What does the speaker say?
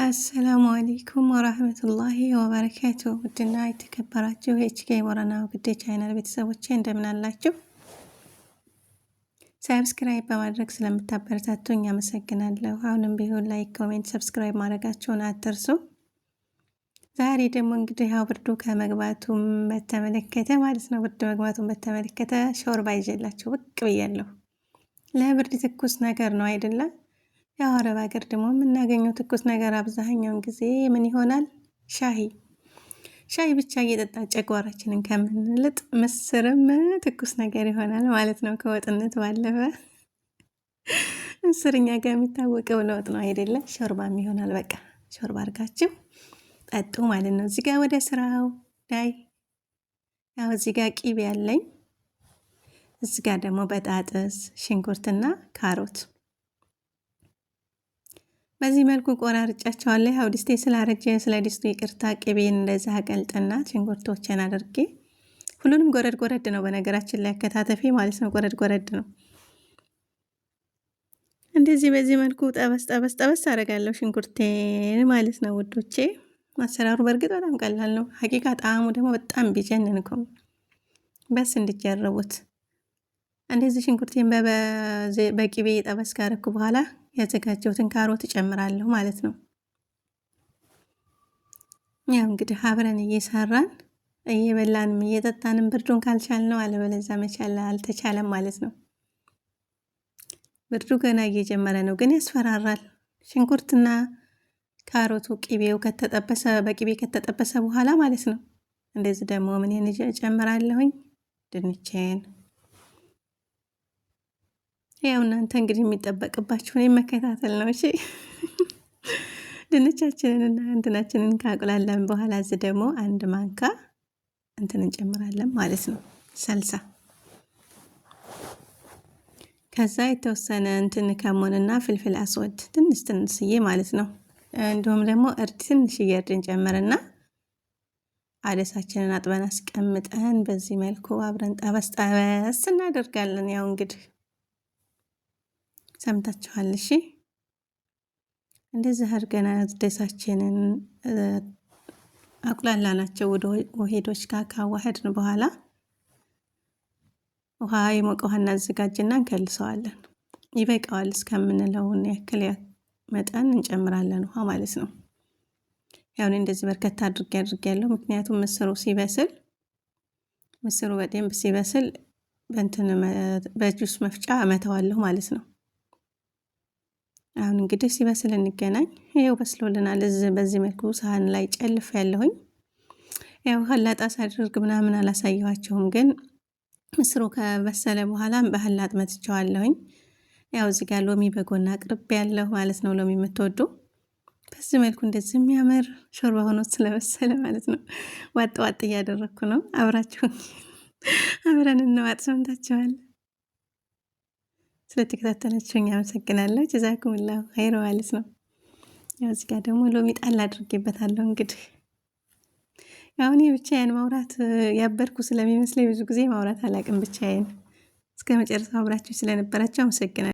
አሰላሙ አለይኩም ወራህመቱላሂ ወበረካቱ። ውድና የተከበራችሁ የኤችኬ ቦረና ውግዴ ቻናል ቤተሰቦቼ እንደምን አላችሁ? ሰብስክራይብ በማድረግ ስለምታበረታቱኝ አመሰግናለሁ። አሁንም ቢሆን ላይክ፣ ኮሜንት፣ ሰብስክራይብ ማድረጋችሁን አትርሱ። ዛሬ ደግሞ እንግዲህ ያው ብርዱ ከመግባቱም በተመለከተ ማለት ነው መግባቱን በተመለከተ ሾርባ ይዤላችሁ ብቅ ብያለሁ። ለብርድ ትኩስ ነገር ነው አይደለም? ያው አረብ ሀገር ደግሞ የምናገኘው ትኩስ ነገር አብዛኛውን ጊዜ ምን ይሆናል? ሻይ ብቻ እየጠጣ ጨጓራችንን ከምንልጥ ምስርም ትኩስ ነገር ይሆናል ማለት ነው። ከወጥነት ባለፈ ምስርኛ ጋር የሚታወቀው ለወጥ ነው አይደለም? ሾርባም ይሆናል። በቃ ሾርባ አድርጋችሁ ጠጡ ማለት ነው። እዚህ ጋር ወደ ስራው ላይ ያው እዚህ ጋር ቂቤ ያለኝ፣ እዚህ ጋር ደግሞ በጣጥስ ሽንኩርትና ካሮት በዚህ መልኩ ቆራርጫቸዋለሁ። ያው ድስቴ ስላረጀ ስለ ድስቱ ይቅርታ። ቅቤን እንደዛ አቀልጥና ሽንኩርቶችን አድርጌ ሁሉንም ጎረድ ነው በነገራችን ላይ አከታተፊ ማለት ነው። ጎረድ ነው። እንደዚህ በዚህ መልኩ ጠበስ አደርጋለሁ ሽንኩርቴን ማለት ነው ውዶቼ። አሰራሩ በእርግጥ በጣም ቀላል ነው። ሀቂቃ ጣዕሙ ደግሞ በጣም ቢጀንንኩም በስ እንድትጀርቡት። እንደዚህ ሽንኩርቴን በቂቤ ጠበስ ካረኩ በኋላ ያዘጋጀሁትን ካሮት እጨምራለሁ ማለት ነው። ያው እንግዲህ አብረን እየሰራን እየበላንም እየጠጣንም ብርዱን ካልቻልነው አለበለዛ መቻል አልተቻለም ማለት ነው። ብርዱ ገና እየጀመረ ነው፣ ግን ያስፈራራል። ሽንኩርትና ካሮቱ ቅቤው ከተጠበሰ በቅቤ ከተጠበሰ በኋላ ማለት ነው። እንደዚህ ደግሞ ምን እጨምራለሁኝ? ድንቼን። ያው እናንተ እንግዲህ የሚጠበቅባችሁን መከታተል ነው። እሺ ድንቻችንንና እንትናችንን ካቁላለን በኋላ እዚህ ደግሞ አንድ ማንካ እንትን እንጨምራለን ማለት ነው፣ ሰልሳ። ከዛ የተወሰነ እንትን ከሞንና ፍልፍል አስወድ ትንሽዬ ማለት ነው። እንዲሁም ደግሞ እርድ ትንሽዬ እርድ እንጨምርና አደሳችንን አጥበን አስቀምጠን በዚህ መልኩ አብረን ጠበስ እናደርጋለን። ያው እንግዲህ ሰምታችኋል። እሺ እንደዚህ አድርገን አደሳችንን አቁላላናቸው ወደ ወሄዶች ጋር ካዋህድን በኋላ ውሃ የሞቀ ውሃ እናዘጋጅና እንከልሰዋለን። ይበቃዋል እስከምንለውን ያክል መጠን እንጨምራለን ውሃ ማለት ነው። ያው እንደዚህ በርከት አድርጌያለሁ፣ ምክንያቱም ምስሩ በደንብ ሲበስል በጁስ መፍጫ እመተዋለሁ ማለት ነው። አሁን እንግዲህ ሲበስል እንገናኝ። ይሄው በስሎልናል። በዚህ መልኩ ሳህን ላይ ጨልፍ ያለሁኝ። ያው ሀላጣ ሳድርግ ምናምን አላሳየኋቸውም፣ ግን ምስሩ ከበሰለ በኋላ በሀላጥ መትቸዋለሁኝ። ያው እዚህ ጋር ሎሚ በጎና አቅርቤ ያለሁ ማለት ነው። ሎሚ የምትወዱ በዚህ መልኩ እንደዚህ የሚያምር ሾርባ ሆኖ ስለበሰለ ማለት ነው። ዋጥ እያደረግኩ ነው። አብራችሁን አብረን እንዋጥ። ሰምታችኋል። ስለተከታተላችሁኝ አመሰግናለሁ። ጀዛኩሙላሁ ኸይር ማለት ነው። ያው እዚህ ጋር ደግሞ ሎሚ ጣል አድርጌበታለሁ። እንግዲህ ያው እኔ ብቻዬን ማውራት ያበርኩ ስለሚመስለኝ ብዙ ጊዜ ማውራት አላውቅም ብቻዬን። እስከ መጨረሻው አብራችሁ ስለነበራችሁ አመሰግናለሁ።